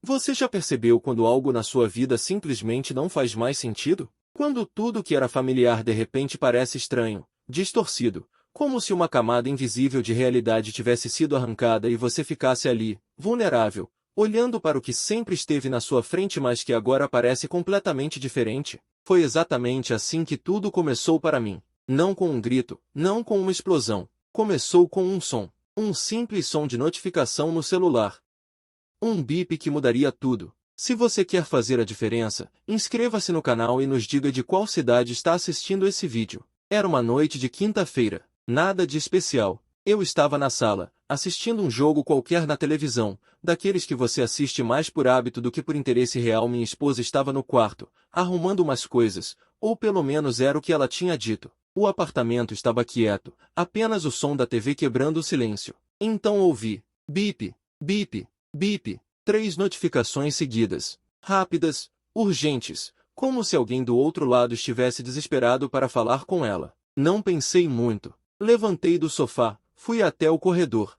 Você já percebeu quando algo na sua vida simplesmente não faz mais sentido? Quando tudo que era familiar de repente parece estranho, distorcido, como se uma camada invisível de realidade tivesse sido arrancada e você ficasse ali, vulnerável, olhando para o que sempre esteve na sua frente mas que agora parece completamente diferente. Foi exatamente assim que tudo começou para mim. Não com um grito, não com uma explosão. Começou com um som. Um simples som de notificação no celular. Um bip que mudaria tudo. Se você quer fazer a diferença, inscreva-se no canal e nos diga de qual cidade está assistindo esse vídeo. Era uma noite de quinta-feira. Nada de especial. Eu estava na sala, assistindo um jogo qualquer na televisão, daqueles que você assiste mais por hábito do que por interesse real. Minha esposa estava no quarto, arrumando umas coisas, ou pelo menos era o que ela tinha dito. O apartamento estava quieto, apenas o som da TV quebrando o silêncio. Então ouvi, bip, bip, bip, 3 notificações seguidas, rápidas, urgentes, como se alguém do outro lado estivesse desesperado para falar com ela. Não pensei muito. Levantei do sofá, fui até o corredor.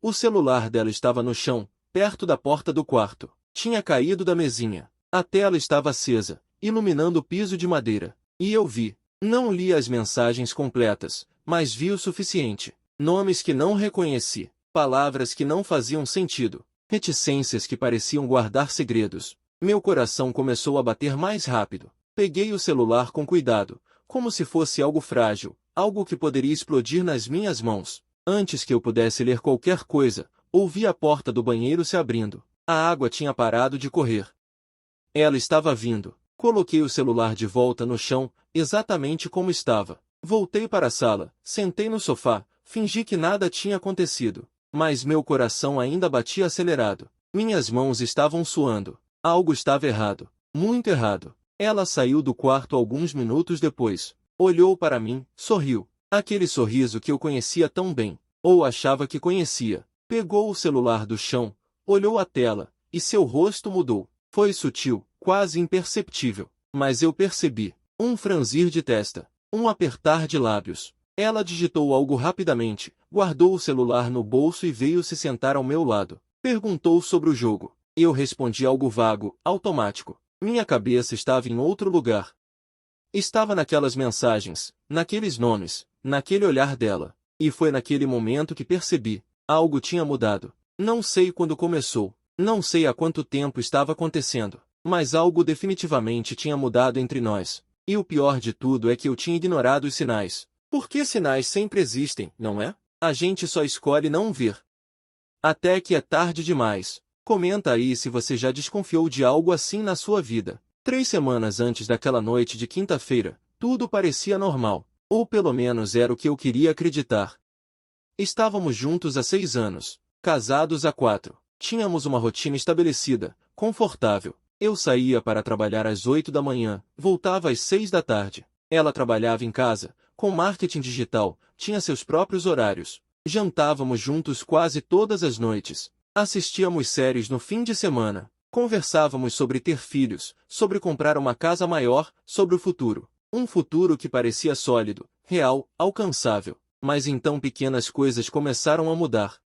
O celular dela estava no chão, perto da porta do quarto. Tinha caído da mesinha. A tela estava acesa, iluminando o piso de madeira. E eu vi. Não li as mensagens completas, mas vi o suficiente. Nomes que não reconheci, palavras que não faziam sentido, reticências que pareciam guardar segredos. Meu coração começou a bater mais rápido. Peguei o celular com cuidado, como se fosse algo frágil, algo que poderia explodir nas minhas mãos. Antes que eu pudesse ler qualquer coisa, ouvi a porta do banheiro se abrindo. A água tinha parado de correr. Ela estava vindo. Coloquei o celular de volta no chão, exatamente como estava. Voltei para a sala, sentei no sofá, fingi que nada tinha acontecido. Mas meu coração ainda batia acelerado. Minhas mãos estavam suando. Algo estava errado. Muito errado. Ela saiu do quarto alguns minutos depois. Olhou para mim, sorriu. Aquele sorriso que eu conhecia tão bem, ou achava que conhecia. Pegou o celular do chão, olhou a tela, e seu rosto mudou. Foi sutil, quase imperceptível, mas eu percebi. Um franzir de testa, um apertar de lábios. Ela digitou algo rapidamente, guardou o celular no bolso e veio se sentar ao meu lado. Perguntou sobre o jogo. Eu respondi algo vago, automático. Minha cabeça estava em outro lugar. Estava naquelas mensagens, naqueles nomes, naquele olhar dela. E foi naquele momento que percebi. Algo tinha mudado. Não sei quando começou. Não sei há quanto tempo estava acontecendo. Mas algo definitivamente tinha mudado entre nós. E o pior de tudo é que eu tinha ignorado os sinais. Porque sinais sempre existem, não é? A gente só escolhe não ver. Até que é tarde demais. Comenta aí se você já desconfiou de algo assim na sua vida. 3 semanas antes daquela noite de quinta-feira, tudo parecia normal. Ou pelo menos era o que eu queria acreditar. Estávamos juntos há 6 anos. Casados há 4. Tínhamos uma rotina estabelecida, confortável. Eu saía para trabalhar às 8 da manhã, voltava às 6 da tarde. Ela trabalhava em casa, com marketing digital, tinha seus próprios horários. Jantávamos juntos quase todas as noites. Assistíamos séries no fim de semana. Conversávamos sobre ter filhos, sobre comprar uma casa maior, sobre o futuro. Um futuro que parecia sólido, real, alcançável. Mas então pequenas coisas começaram a mudar.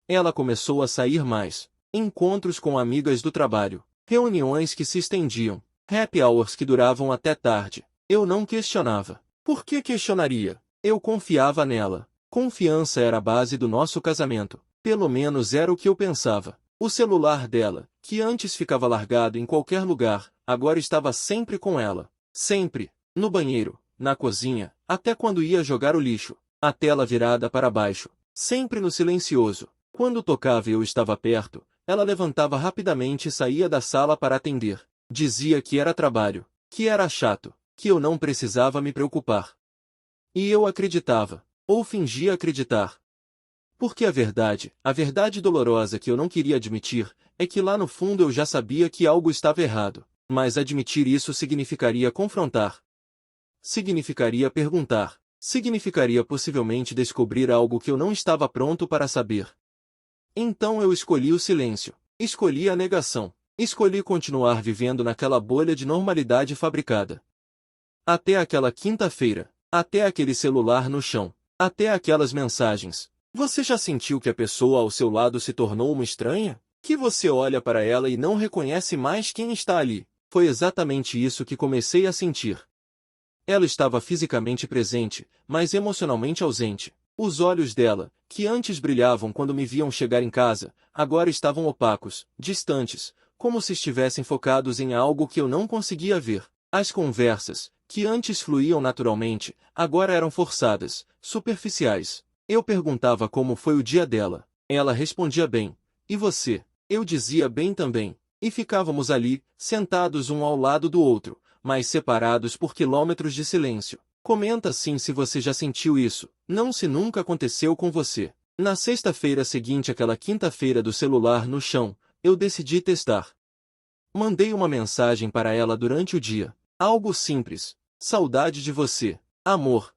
Ela começou a sair mais. Encontros com amigas do trabalho. Reuniões que se estendiam. Happy hours que duravam até tarde. Eu não questionava. Por que questionaria? Eu confiava nela. Confiança era a base do nosso casamento. Pelo menos era o que eu pensava. O celular dela, que antes ficava largado em qualquer lugar, agora estava sempre com ela. Sempre. No banheiro, na cozinha, até quando ia jogar o lixo. A tela virada para baixo. Sempre no silencioso. Quando tocava e eu estava perto, ela levantava rapidamente e saía da sala para atender. Dizia que era trabalho, que era chato, que eu não precisava me preocupar. E eu acreditava, ou fingia acreditar. Porque a verdade dolorosa que eu não queria admitir, é que lá no fundo eu já sabia que algo estava errado. Mas admitir isso significaria confrontar. Significaria perguntar. Significaria possivelmente descobrir algo que eu não estava pronto para saber. Então eu escolhi o silêncio. Escolhi a negação. Escolhi continuar vivendo naquela bolha de normalidade fabricada. Até aquela quinta-feira. Até aquele celular no chão. Até aquelas mensagens. Você já sentiu que a pessoa ao seu lado se tornou uma estranha? Que você olha para ela e não reconhece mais quem está ali. Foi exatamente isso que comecei a sentir. Ela estava fisicamente presente, mas emocionalmente ausente. Os olhos dela, que antes brilhavam quando me viam chegar em casa, agora estavam opacos, distantes, como se estivessem focados em algo que eu não conseguia ver. As conversas, que antes fluíam naturalmente, agora eram forçadas, superficiais. Eu perguntava como foi o dia dela. Ela respondia bem. E você? Eu dizia bem também. E ficávamos ali, sentados um ao lado do outro, mas separados por quilômetros de silêncio. Comenta sim se você já sentiu isso. Não se nunca aconteceu com você. Na sexta-feira seguinte àquela quinta-feira do celular no chão, eu decidi testar. Mandei uma mensagem para ela durante o dia. Algo simples. Saudade de você. Amor.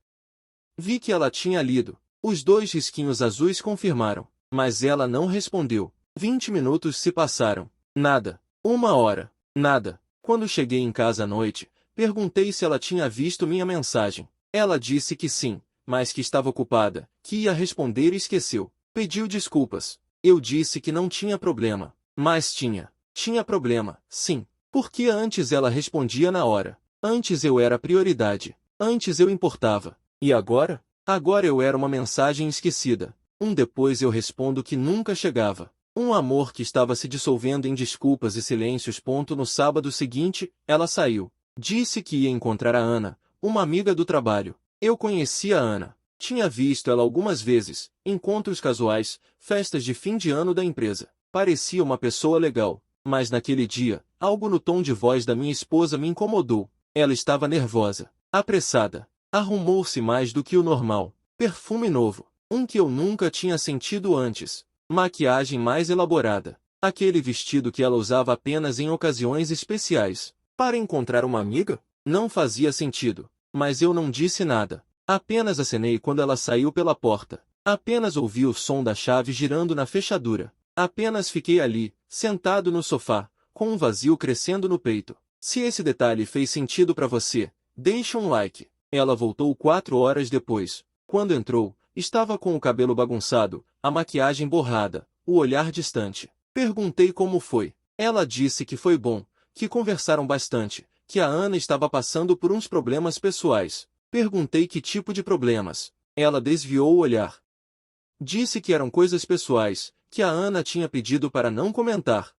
Vi que ela tinha lido. Os 2 risquinhos azuis confirmaram. Mas ela não respondeu. 20 minutos se passaram. Nada. 1 hora. Nada. Quando cheguei em casa à noite, perguntei se ela tinha visto minha mensagem. Ela disse que sim, mas que estava ocupada, que ia responder e esqueceu. Pediu desculpas. Eu disse que não tinha problema. Mas tinha. Tinha problema, sim. Porque antes ela respondia na hora. Antes eu era prioridade. Antes eu importava. E agora? Agora eu era uma mensagem esquecida. Depois eu respondo que nunca chegava. Um amor que estava se dissolvendo em desculpas e silêncios. No sábado seguinte, ela saiu. Disse que ia encontrar a Ana, uma amiga do trabalho. Eu conhecia a Ana. Tinha visto ela algumas vezes, encontros casuais, festas de fim de ano da empresa. Parecia uma pessoa legal. Mas naquele dia, algo no tom de voz da minha esposa me incomodou. Ela estava nervosa, apressada. Arrumou-se mais do que o normal. Perfume novo, que eu nunca tinha sentido antes. Maquiagem mais elaborada. Aquele vestido que ela usava apenas em ocasiões especiais. Para encontrar uma amiga? Não fazia sentido. Mas eu não disse nada. Apenas acenei quando ela saiu pela porta. Apenas ouvi o som da chave girando na fechadura. Apenas fiquei ali, sentado no sofá, com um vazio crescendo no peito. Se esse detalhe fez sentido para você, deixe um like. Ela voltou 4 horas depois. Quando entrou, estava com o cabelo bagunçado, a maquiagem borrada, o olhar distante. Perguntei como foi. Ela disse que foi bom, que conversaram bastante, que a Ana estava passando por uns problemas pessoais. Perguntei que tipo de problemas. Ela desviou o olhar. Disse que eram coisas pessoais, que a Ana tinha pedido para não comentar.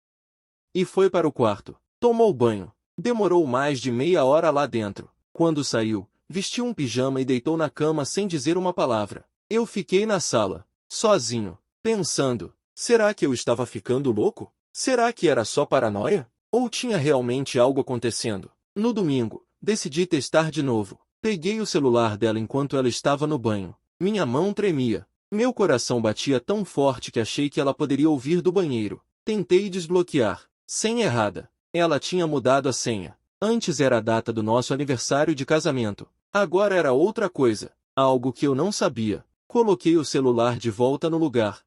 E foi para o quarto. Tomou banho. Demorou mais de meia hora lá dentro. Quando saiu, vestiu um pijama e deitou na cama sem dizer uma palavra. Eu fiquei na sala, sozinho, pensando, será que eu estava ficando louco? Será que era só paranoia? Ou tinha realmente algo acontecendo? No domingo, decidi testar de novo. Peguei o celular dela enquanto ela estava no banho. Minha mão tremia. Meu coração batia tão forte que achei que ela poderia ouvir do banheiro. Tentei desbloquear. Senha errada. Ela tinha mudado a senha. Antes era a data do nosso aniversário de casamento. Agora era outra coisa. Algo que eu não sabia. Coloquei o celular de volta no lugar.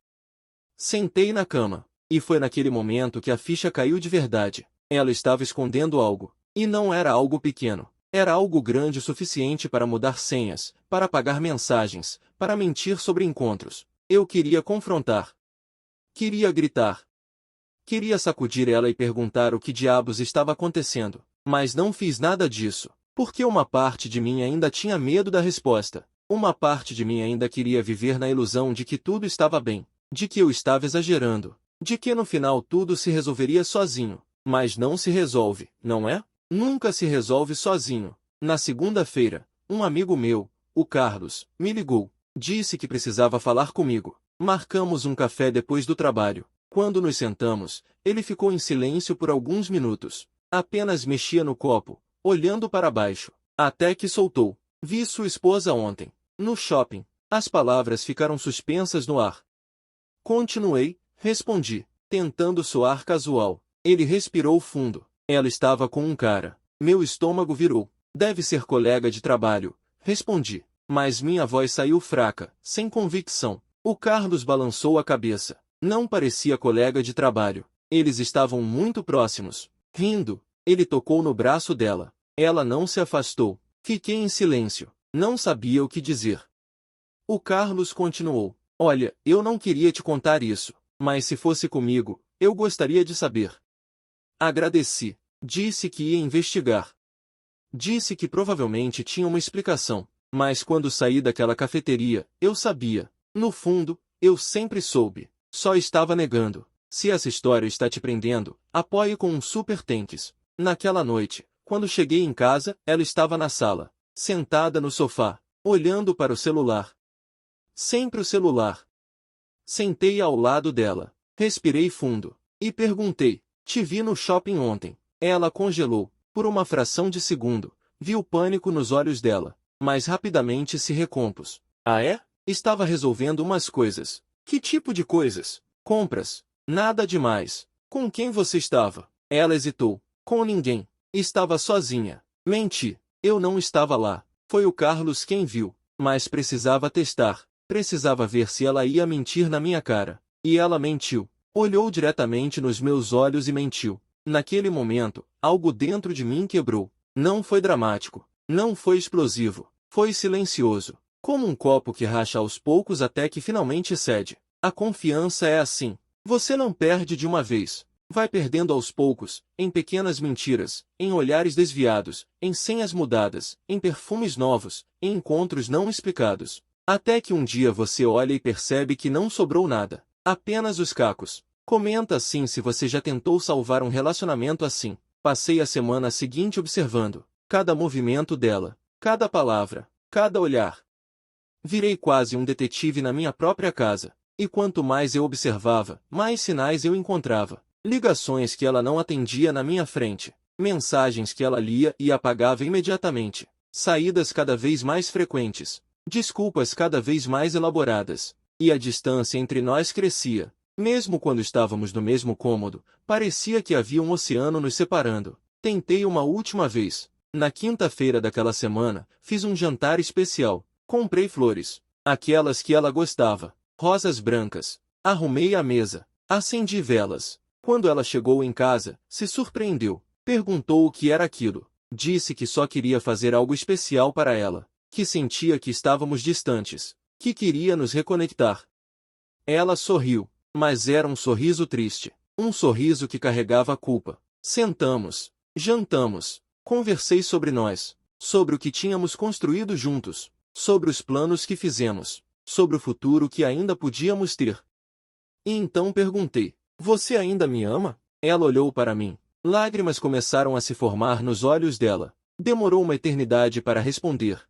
Sentei na cama. E foi naquele momento que a ficha caiu de verdade. Ela estava escondendo algo. E não era algo pequeno. Era algo grande o suficiente para mudar senhas, para apagar mensagens, para mentir sobre encontros. Eu queria confrontar. Queria gritar. Queria sacudir ela e perguntar o que diabos estava acontecendo. Mas não fiz nada disso. Porque uma parte de mim ainda tinha medo da resposta. Uma parte de mim ainda queria viver na ilusão de que tudo estava bem. De que eu estava exagerando. De que no final tudo se resolveria sozinho. Mas não se resolve, não é? Nunca se resolve sozinho. Na segunda-feira, um amigo meu, o Carlos, me ligou. Disse que precisava falar comigo. Marcamos um café depois do trabalho. Quando nos sentamos, ele ficou em silêncio por alguns minutos. Apenas mexia no copo, olhando para baixo. Até que soltou. Vi sua esposa ontem. No shopping. As palavras ficaram suspensas no ar. Continuei, respondi, tentando soar casual. Ele respirou fundo. Ela estava com um cara. Meu estômago virou. Deve ser colega de trabalho, respondi. Mas minha voz saiu fraca, sem convicção. O Carlos balançou a cabeça. Não parecia colega de trabalho. Eles estavam muito próximos. Rindo, ele tocou no braço dela. Ela não se afastou. Fiquei em silêncio. Não sabia o que dizer. O Carlos continuou. Olha, eu não queria te contar isso. Mas se fosse comigo, Eu gostaria de saber. Agradeci. Disse que ia investigar. Disse que provavelmente tinha uma explicação. Mas quando saí daquela cafeteria, eu sabia. No fundo, eu sempre soube. Só estava negando. Se essa história está te prendendo, apoie com um super thanks. Naquela noite, quando cheguei em casa, ela estava na sala, sentada no sofá, olhando para o celular. Sempre o celular. Sentei ao lado dela, respirei fundo, e perguntei, te vi no shopping ontem. Ela congelou, por uma fração de segundo, vi o pânico nos olhos dela, mas rapidamente se recompôs. Ah é? Estava resolvendo umas coisas. Que tipo de coisas? Compras. Nada demais. Com quem você estava? Ela hesitou. Com ninguém. Estava sozinha. Menti. Eu não estava lá. Foi o Carlos quem viu. Mas precisava testar. Precisava ver se ela ia mentir na minha cara. E ela mentiu. Olhou diretamente nos meus olhos e mentiu. Naquele momento, algo dentro de mim quebrou. Não foi dramático. Não foi explosivo. Foi silencioso. Como um copo que racha aos poucos até que finalmente cede. A confiança é assim. Você não perde de uma vez. Vai perdendo aos poucos, em pequenas mentiras, em olhares desviados, em senhas mudadas, em perfumes novos, em encontros não explicados. Até que um dia você olha e percebe que não sobrou nada. Apenas os cacos. Comenta assim se você já tentou salvar um relacionamento assim. Passei a semana seguinte observando cada movimento dela, cada palavra, cada olhar. Virei quase um detetive na minha própria casa. E quanto mais eu observava, mais sinais eu encontrava. Ligações que ela não atendia na minha frente. Mensagens que ela lia e apagava imediatamente. Saídas cada vez mais frequentes. Desculpas cada vez mais elaboradas. E a distância entre nós crescia. Mesmo quando estávamos no mesmo cômodo, parecia que havia um oceano nos separando. Tentei uma última vez. Na quinta-feira daquela semana, fiz um jantar especial. Comprei flores. Aquelas que ela gostava. Rosas brancas. Arrumei a mesa. Acendi velas. Quando ela chegou em casa, se surpreendeu. Perguntou o que era aquilo. Disse que só queria fazer algo especial para ela. Que sentia que estávamos distantes. Que queria nos reconectar. Ela sorriu. Mas era um sorriso triste. Um sorriso que carregava a culpa. Sentamos. Jantamos. Conversei sobre nós. Sobre o que tínhamos construído juntos. Sobre os planos que fizemos. Sobre o futuro que ainda podíamos ter. E então perguntei, você ainda me ama? Ela olhou para mim. Lágrimas começaram a se formar nos olhos dela. Demorou uma eternidade para responder.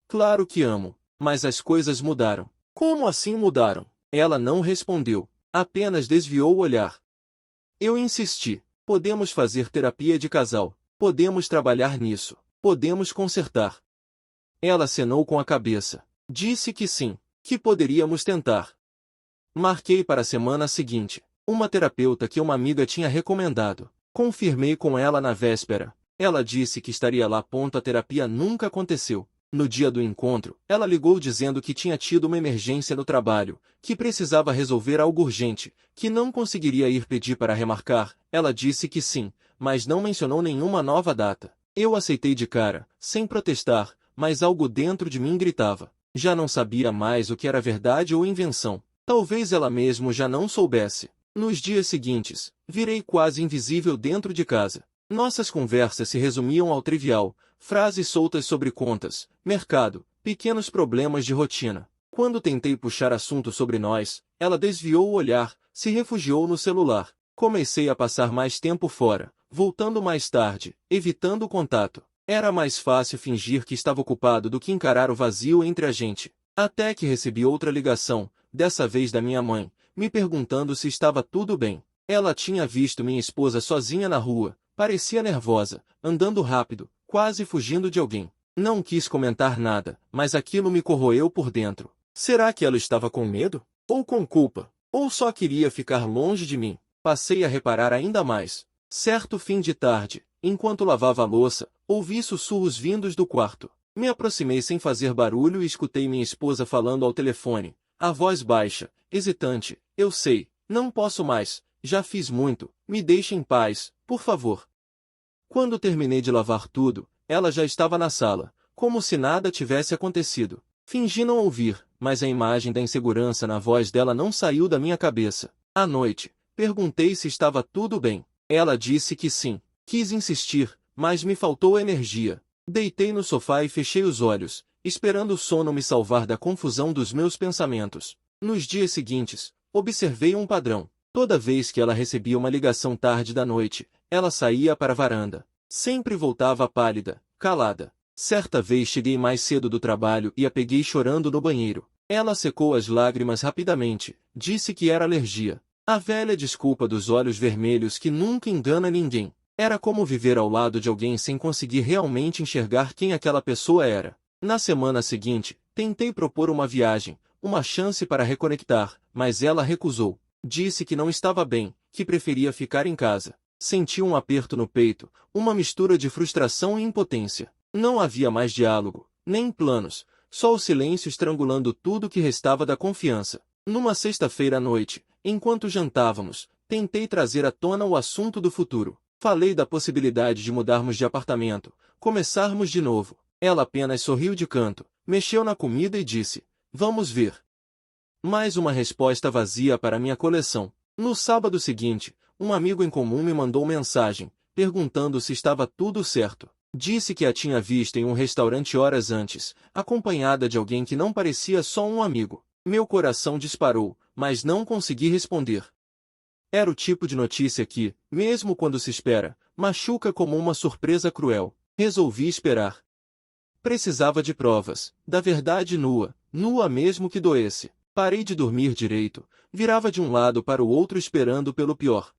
Claro que amo, mas as coisas mudaram. Como assim mudaram? Ela não respondeu, apenas desviou o olhar. Eu insisti, podemos fazer terapia de casal, podemos trabalhar nisso, podemos consertar. Ela acenou com a cabeça. Disse que sim, que poderíamos tentar. Marquei para a semana seguinte. Uma terapeuta que uma amiga tinha recomendado. Confirmei com ela na véspera. Ela disse que estaria lá. A terapia nunca aconteceu. No dia do encontro, ela ligou dizendo que tinha tido uma emergência no trabalho, que precisava resolver algo urgente, que não conseguiria ir pedir para remarcar. Ela disse que sim, mas não mencionou nenhuma nova data. Eu aceitei de cara, sem protestar, mas algo dentro de mim gritava. Já não sabia mais o que era verdade ou invenção. Talvez ela mesmo já não soubesse. Nos dias seguintes, virei quase invisível dentro de casa. Nossas conversas se resumiam ao trivial, frases soltas sobre contas, mercado, pequenos problemas de rotina. Quando tentei puxar assunto sobre nós, ela desviou o olhar, se refugiou no celular. Comecei a passar mais tempo fora, voltando mais tarde, evitando o contato. Era mais fácil fingir que estava ocupado do que encarar o vazio entre a gente. Até que recebi outra ligação, dessa vez da minha mãe, me perguntando se estava tudo bem. Ela tinha visto minha esposa sozinha na rua, parecia nervosa, andando rápido, quase fugindo de alguém. Não quis comentar nada, mas aquilo me corroeu por dentro. Será que ela estava com medo? Ou com culpa? Ou só queria ficar longe de mim? Passei a reparar ainda mais. Certo fim de tarde, enquanto lavava a louça, ouvi sussurros vindos do quarto. Me aproximei sem fazer barulho e escutei minha esposa falando ao telefone. A voz baixa, hesitante. Eu sei, não posso mais, já fiz muito, me deixe em paz, por favor. Quando terminei de lavar tudo, ela já estava na sala, como se nada tivesse acontecido. Fingi não ouvir, mas a imagem da insegurança na voz dela não saiu da minha cabeça. À noite, Perguntei se estava tudo bem. Ela disse que sim. Quis insistir, mas me faltou energia. Deitei no sofá e fechei os olhos, esperando o sono me salvar da confusão dos meus pensamentos. Nos dias seguintes, observei um padrão. Toda vez que ela recebia uma ligação tarde da noite, ela saía para a varanda. Sempre voltava pálida, calada. Certa vez cheguei mais cedo do trabalho e a peguei chorando no banheiro. Ela secou as lágrimas rapidamente, disse que era alergia. A velha desculpa dos olhos vermelhos que nunca engana ninguém. Era como viver ao lado de alguém sem conseguir realmente enxergar quem aquela pessoa era. Na semana seguinte, tentei propor uma viagem, uma chance para reconectar, mas ela recusou. Disse que não estava bem, que preferia ficar em casa. Senti um aperto no peito, uma mistura de frustração e impotência. Não havia mais diálogo, nem planos, só o silêncio estrangulando tudo que restava da confiança. Numa sexta-feira à noite, enquanto jantávamos, tentei trazer à tona o assunto do futuro. Falei da possibilidade de mudarmos de apartamento, começarmos de novo. Ela apenas sorriu de canto, mexeu na comida e disse: "Vamos ver." Mais uma resposta vazia para minha coleção. No sábado seguinte, um amigo em comum me mandou mensagem, perguntando se estava tudo certo. Disse que a tinha visto em um restaurante horas antes, acompanhada de alguém que não parecia só um amigo. Meu coração disparou, mas não consegui responder. Era o tipo de notícia que, mesmo quando se espera, machuca como uma surpresa cruel. Resolvi esperar. Precisava de provas, da verdade nua, nua mesmo que doesse. Parei de dormir direito, virava de um lado para o outro esperando pelo pior.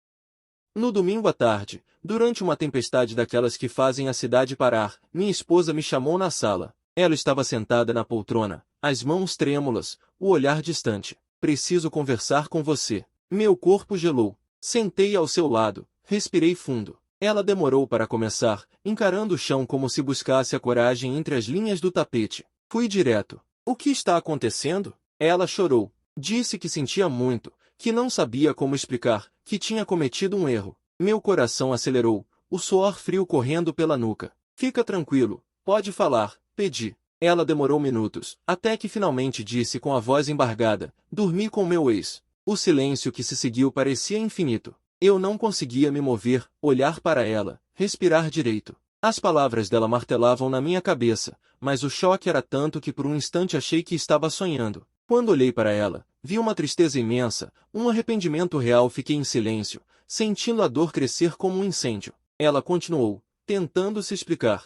No domingo à tarde, durante uma tempestade daquelas que fazem a cidade parar, minha esposa me chamou na sala. Ela estava sentada na poltrona, as mãos trêmulas, o olhar distante. "Preciso conversar com você." Meu corpo gelou. Sentei ao seu lado, respirei fundo. Ela demorou para começar, encarando o chão como se buscasse a coragem entre as linhas do tapete. Fui direto. "O que está acontecendo?" Ela chorou. Disse que sentia muito, que não sabia como explicar, que tinha cometido um erro. Meu coração acelerou, o suor frio correndo pela nuca. "Fica tranquilo, pode falar", pedi. Ela demorou minutos, até que finalmente disse com a voz embargada: "Dormi com meu ex." O silêncio que se seguiu parecia infinito. Eu não conseguia me mover, olhar para ela, respirar direito. As palavras dela martelavam na minha cabeça, mas o choque era tanto que por um instante achei que estava sonhando. Quando olhei para ela, vi uma tristeza imensa, um arrependimento real. Fiquei em silêncio, sentindo a dor crescer como um incêndio. Ela continuou, tentando se explicar.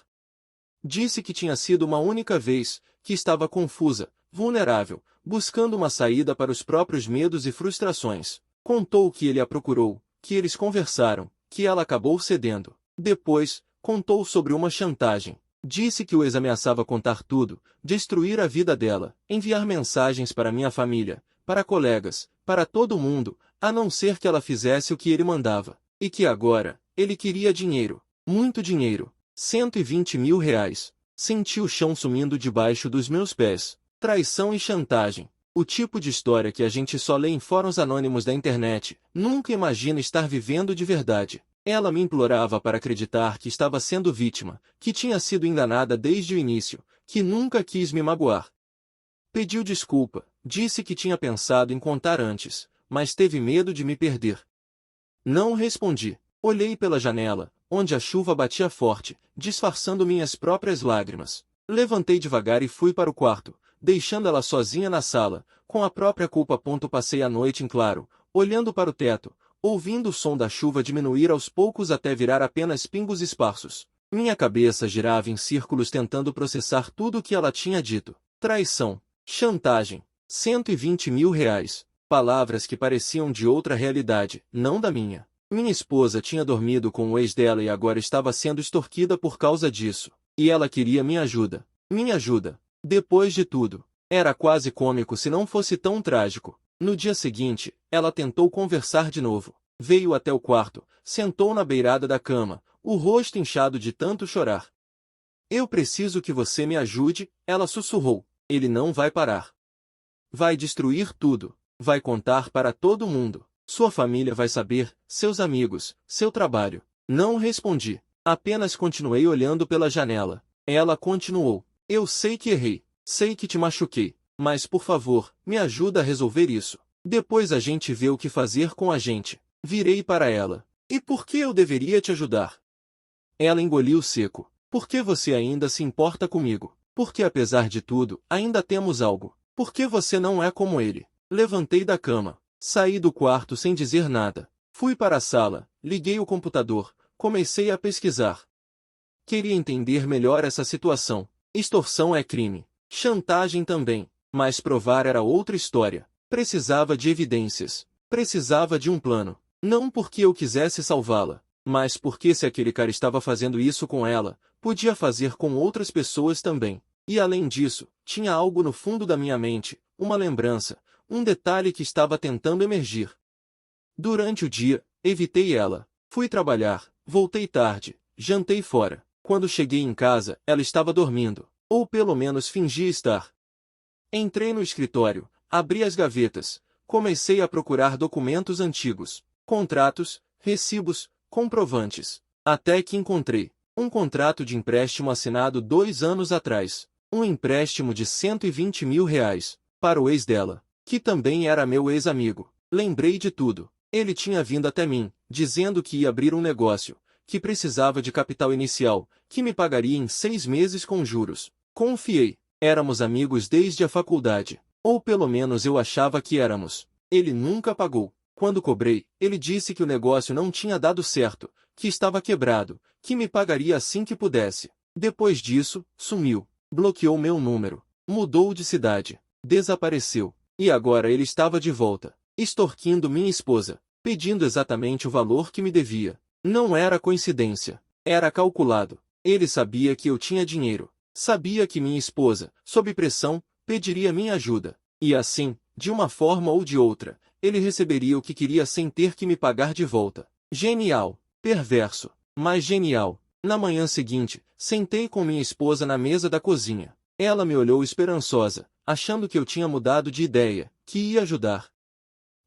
Disse que tinha sido uma única vez, que estava confusa, vulnerável, buscando uma saída para os próprios medos e frustrações. Contou que ele a procurou, que eles conversaram, que ela acabou cedendo. Depois, contou sobre uma chantagem. Disse que o ex ameaçava contar tudo, destruir a vida dela, enviar mensagens para minha família, para colegas, para todo mundo, a não ser que ela fizesse o que ele mandava. E que agora, ele queria dinheiro. Muito dinheiro. 120 mil reais. Senti o chão sumindo debaixo dos meus pés. Traição e chantagem. O tipo de história que a gente só lê em fóruns anônimos da internet. Nunca imagina estar vivendo de verdade. Ela me implorava para acreditar que estava sendo vítima, que tinha sido enganada desde o início, que nunca quis me magoar. Pediu desculpa, disse que tinha pensado em contar antes, mas teve medo de me perder. Não respondi. Olhei pela janela, onde a chuva batia forte, disfarçando minhas próprias lágrimas. Levantei devagar e fui para o quarto, deixando ela sozinha na sala, com a própria culpa. Passei a noite em claro, olhando para o teto, ouvindo o som da chuva diminuir aos poucos até virar apenas pingos esparsos. Minha cabeça girava em círculos tentando processar tudo o que ela tinha dito. Traição, chantagem, 120 mil reais. Palavras que pareciam de outra realidade, não da minha. Minha esposa tinha dormido com o ex dela e agora estava sendo extorquida por causa disso. E ela queria minha ajuda. Minha ajuda. Depois de tudo, era quase cômico se não fosse tão trágico. No dia seguinte, ela tentou conversar de novo. Veio até o quarto, sentou na beirada da cama, o rosto inchado de tanto chorar. "Eu preciso que você me ajude", ela sussurrou. "Ele não vai parar. Vai destruir tudo. Vai contar para todo mundo. Sua família vai saber, seus amigos, seu trabalho." Não respondi. Apenas continuei olhando pela janela. Ela continuou. "Eu sei que errei. Sei que te machuquei. Mas por favor, me ajuda a resolver isso. Depois a gente vê o que fazer com a gente." Virei para ela. E por que eu deveria te ajudar? Ela engoliu seco. Por que você ainda se importa comigo? Porque apesar de tudo, ainda temos algo. Por que você não é como ele? Levantei da cama. Saí do quarto sem dizer nada. Fui para a sala, liguei o computador, comecei a pesquisar. Queria entender melhor essa situação. Extorsão é crime. Chantagem também. Mas provar era outra história. Precisava de evidências. Precisava de um plano. Não porque eu quisesse salvá-la, mas porque se aquele cara estava fazendo isso com ela, podia fazer com outras pessoas também. E além disso, tinha algo no fundo da minha mente, uma lembrança, um detalhe que estava tentando emergir. Durante o dia, evitei ela. Fui trabalhar, voltei tarde, jantei fora. Quando cheguei em casa, ela estava dormindo, ou pelo menos fingia estar. Entrei no escritório, abri as gavetas, comecei a procurar documentos antigos, contratos, recibos, comprovantes. Até que encontrei um contrato de empréstimo assinado 2 anos atrás. Um empréstimo de R$ 120.000, para o ex dela, que também era meu ex-amigo. Lembrei de tudo. Ele tinha vindo até mim, dizendo que ia abrir um negócio, que precisava de capital inicial, que me pagaria em 6 meses com juros. Confiei. Éramos amigos desde a faculdade. Ou pelo menos eu achava que éramos. Ele nunca pagou. Quando cobrei, ele disse que o negócio não tinha dado certo, que estava quebrado, que me pagaria assim que pudesse. Depois disso, sumiu. Bloqueou meu número. Mudou de cidade. Desapareceu. E agora ele estava de volta, extorquindo minha esposa, pedindo exatamente o valor que me devia. Não era coincidência. Era calculado. Ele sabia que eu tinha dinheiro. Sabia que minha esposa, sob pressão, pediria minha ajuda. E assim, de uma forma ou de outra, ele receberia o que queria sem ter que me pagar de volta. Genial. Perverso. Mas genial. Na manhã seguinte, sentei com minha esposa na mesa da cozinha. Ela me olhou esperançosa, achando que eu tinha mudado de ideia, que ia ajudar.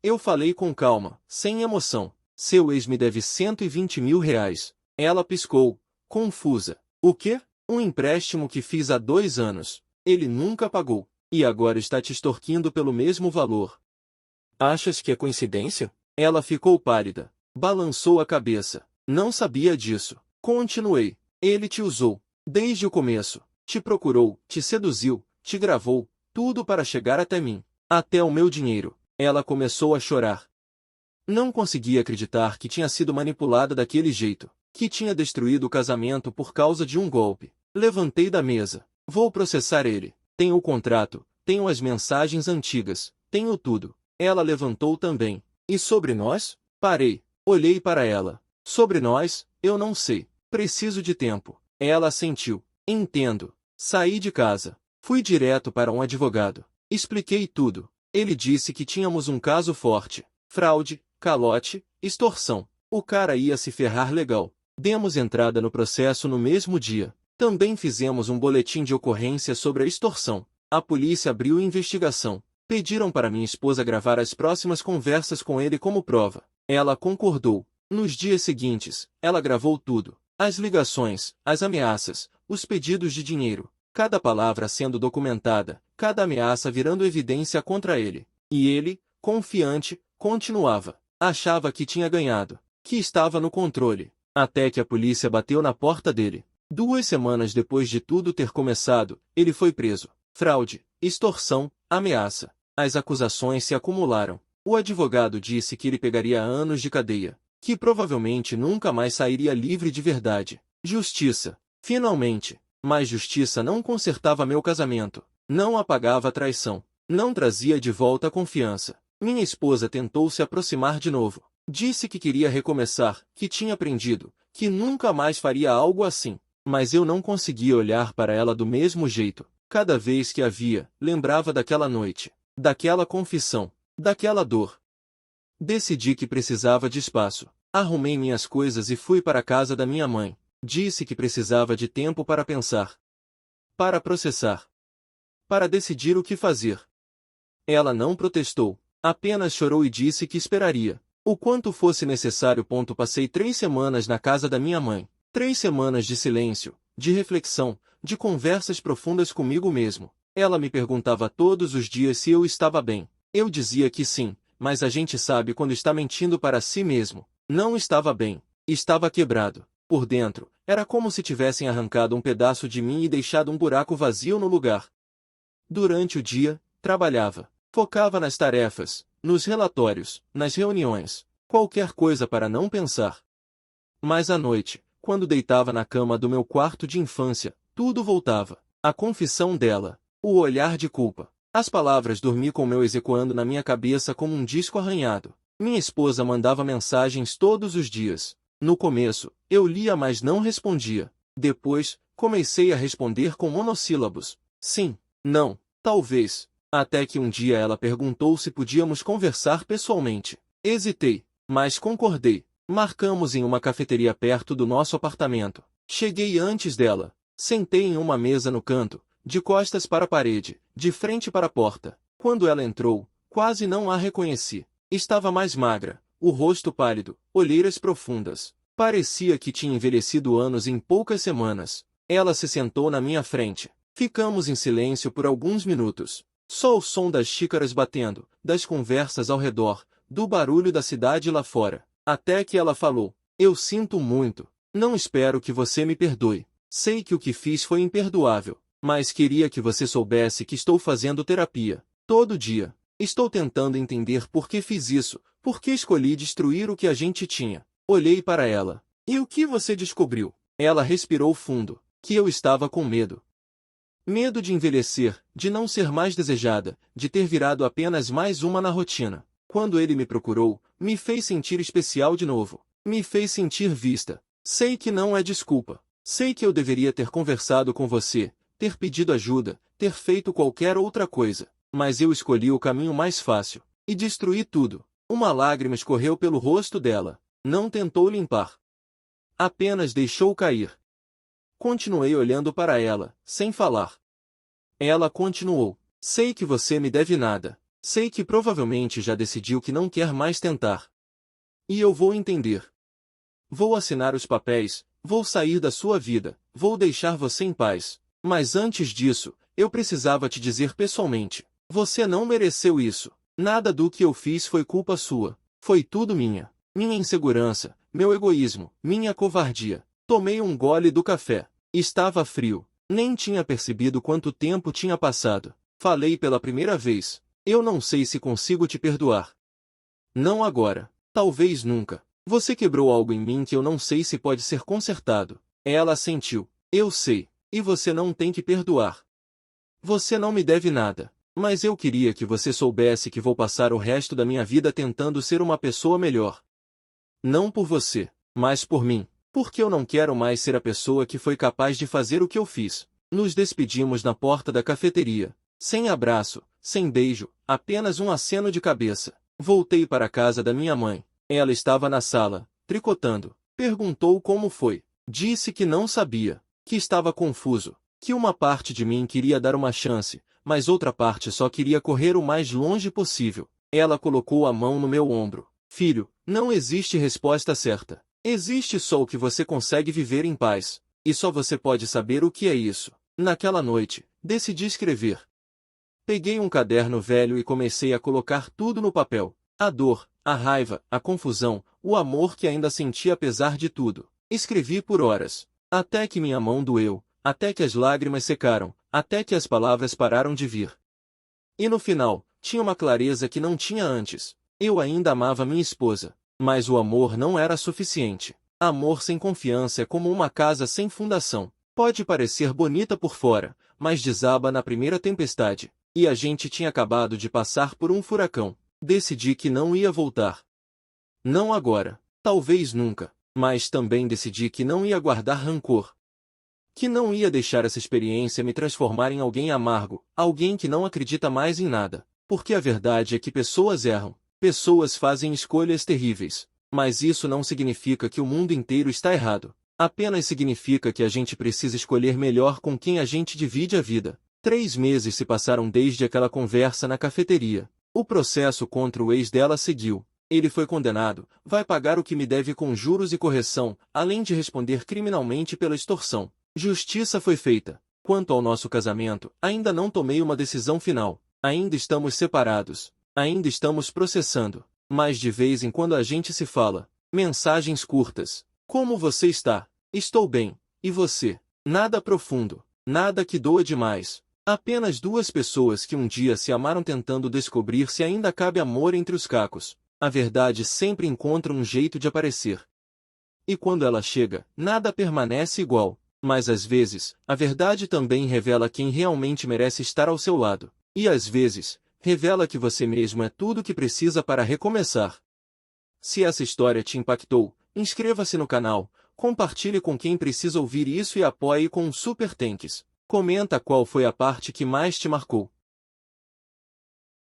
Eu falei com calma, sem emoção. Seu ex me deve R$ 120.000. Ela piscou, confusa. O quê? Um empréstimo que fiz há 2 anos. Ele nunca pagou. E agora está te extorquindo pelo mesmo valor. Achas que é coincidência? Ela ficou pálida. Balançou a cabeça. Não sabia disso. Continuei. Ele te usou. Desde o começo. Te procurou, te seduziu, te gravou, tudo para chegar até mim. Até o meu dinheiro. Ela começou a chorar. Não conseguia acreditar que tinha sido manipulada daquele jeito, que tinha destruído o casamento por causa de um golpe. Levantei da mesa. Vou processar ele. Tenho o contrato, tenho as mensagens antigas, tenho tudo. Ela levantou também. E sobre nós? Parei. Olhei para ela. Sobre nós, eu não sei. Preciso de tempo. Ela assentiu. Entendo. Saí de casa. Fui direto para um advogado. Expliquei tudo. Ele disse que tínhamos um caso forte. Fraude, calote, extorsão. O cara ia se ferrar legal. Demos entrada no processo no mesmo dia. Também fizemos um boletim de ocorrência sobre a extorsão. A polícia abriu investigação. Pediram para minha esposa gravar as próximas conversas com ele como prova. Ela concordou. Nos dias seguintes, ela gravou tudo. As ligações, as ameaças, os pedidos de dinheiro. Cada palavra sendo documentada, cada ameaça virando evidência contra ele. E ele, confiante, continuava. Achava que tinha ganhado, que estava no controle. Até que a polícia bateu na porta dele. 2 semanas depois de tudo ter começado, ele foi preso. Fraude, extorsão, ameaça. As acusações se acumularam. O advogado disse que ele pegaria anos de cadeia, que provavelmente nunca mais sairia livre de verdade. Justiça. Finalmente. Mas justiça não consertava meu casamento, não apagava a traição, não trazia de volta a confiança. Minha esposa tentou se aproximar de novo. Disse que queria recomeçar, que tinha aprendido, que nunca mais faria algo assim. Mas eu não conseguia olhar para ela do mesmo jeito. Cada vez que a via, lembrava daquela noite, daquela confissão, daquela dor. Decidi que precisava de espaço. Arrumei minhas coisas e fui para a casa da minha mãe. Disse que precisava de tempo para pensar, para processar, para decidir o que fazer. Ela não protestou, apenas chorou e disse que esperaria, o quanto fosse necessário. Passei 3 semanas na casa da minha mãe, 3 semanas de silêncio, de reflexão, de conversas profundas comigo mesmo. Ela me perguntava todos os dias se eu estava bem. Eu dizia que sim, mas a gente sabe quando está mentindo para si mesmo. Não estava bem. Estava quebrado. Por dentro, era como se tivessem arrancado um pedaço de mim e deixado um buraco vazio no lugar. Durante o dia, trabalhava. Focava nas tarefas, nos relatórios, nas reuniões. Qualquer coisa para não pensar. Mas à noite, quando deitava na cama do meu quarto de infância, tudo voltava. A confissão dela. O olhar de culpa. As palavras dormi com meu execuando na minha cabeça como um disco arranhado. Minha esposa mandava mensagens todos os dias. No começo, eu lia mas não respondia. Depois, comecei a responder com monossílabos. Sim, não, talvez. Até que um dia ela perguntou se podíamos conversar pessoalmente. Hesitei, mas concordei. Marcamos em uma cafeteria perto do nosso apartamento. Cheguei antes dela. Sentei em uma mesa no canto, de costas para a parede, de frente para a porta. Quando ela entrou, quase não a reconheci. Estava mais magra, o rosto pálido, olheiras profundas. Parecia que tinha envelhecido anos em poucas semanas. Ela se sentou na minha frente. Ficamos em silêncio por alguns minutos. Só o som das xícaras batendo, das conversas ao redor, do barulho da cidade lá fora. Até que ela falou: "Eu sinto muito. Não espero que você me perdoe. Sei que o que fiz foi imperdoável, mas queria que você soubesse que estou fazendo terapia. Todo dia. Estou tentando entender por que fiz isso, por que escolhi destruir o que a gente tinha." Olhei para ela. "E o que você descobriu?" Ela respirou fundo. Que eu estava com medo. Medo de envelhecer, de não ser mais desejada, de ter virado apenas mais uma na rotina. Quando ele me procurou, me fez sentir especial de novo. Me fez sentir vista. Sei que não é desculpa. Sei que eu deveria ter conversado com você, ter pedido ajuda, ter feito qualquer outra coisa. Mas eu escolhi o caminho mais fácil. E destruí tudo. Uma lágrima escorreu pelo rosto dela. Não tentou limpar. Apenas deixou cair. Continuei olhando para ela, sem falar. Ela continuou. "Sei que você me deve nada. Sei que provavelmente já decidiu que não quer mais tentar. E eu vou entender. Vou assinar os papéis, vou sair da sua vida, vou deixar você em paz. Mas antes disso, eu precisava te dizer pessoalmente. Você não mereceu isso. Nada do que eu fiz foi culpa sua. Foi tudo minha. Minha insegurança, meu egoísmo, minha covardia." Tomei um gole do café. Estava frio. Nem tinha percebido quanto tempo tinha passado. Falei pela primeira vez. "Eu não sei se consigo te perdoar. Não agora. Talvez nunca. Você quebrou algo em mim que eu não sei se pode ser consertado." Ela assentiu. "Eu sei. E você não tem que perdoar. Você não me deve nada. Mas eu queria que você soubesse que vou passar o resto da minha vida tentando ser uma pessoa melhor. Não por você, mas por mim. Porque eu não quero mais ser a pessoa que foi capaz de fazer o que eu fiz." Nos despedimos na porta da cafeteria. Sem abraço, sem beijo, apenas um aceno de cabeça. Voltei para a casa da minha mãe. Ela estava na sala, tricotando. Perguntou como foi. Disse que não sabia, que estava confuso, que uma parte de mim queria dar uma chance, mas outra parte só queria correr o mais longe possível. Ela colocou a mão no meu ombro. "Filho, não existe resposta certa. Existe só o que você consegue viver em paz. E só você pode saber o que é isso." Naquela noite, decidi escrever. Peguei um caderno velho e comecei a colocar tudo no papel. A dor, a raiva, a confusão, o amor que ainda sentia apesar de tudo. Escrevi por horas. Até que minha mão doeu, até que as lágrimas secaram, até que as palavras pararam de vir. E no final, tinha uma clareza que não tinha antes. Eu ainda amava minha esposa. Mas o amor não era suficiente. Amor sem confiança é como uma casa sem fundação. Pode parecer bonita por fora, mas desaba na primeira tempestade. E a gente tinha acabado de passar por um furacão. Decidi que não ia voltar. Não agora. Talvez nunca. Mas também decidi que não ia guardar rancor. Que não ia deixar essa experiência me transformar em alguém amargo, alguém que não acredita mais em nada. Porque a verdade é que pessoas erram. Pessoas fazem escolhas terríveis. Mas isso não significa que o mundo inteiro está errado. Apenas significa que a gente precisa escolher melhor com quem a gente divide a vida. 3 meses se passaram desde aquela conversa na cafeteria. O processo contra o ex dela seguiu. Ele foi condenado, vai pagar o que me deve com juros e correção, além de responder criminalmente pela extorsão. Justiça foi feita. Quanto ao nosso casamento, ainda não tomei uma decisão final. Ainda estamos separados. Ainda estamos processando, mas de vez em quando a gente se fala. Mensagens curtas. Como você está? Estou bem. E você? Nada profundo. Nada que doa demais. Apenas duas pessoas que um dia se amaram tentando descobrir se ainda cabe amor entre os cacos. A verdade sempre encontra um jeito de aparecer. E quando ela chega, nada permanece igual. Mas às vezes, a verdade também revela quem realmente merece estar ao seu lado. E às vezes, revela que você mesmo é tudo que precisa para recomeçar. Se essa história te impactou, inscreva-se no canal, compartilhe com quem precisa ouvir isso e apoie com um super thanks. Comenta qual foi a parte que mais te marcou.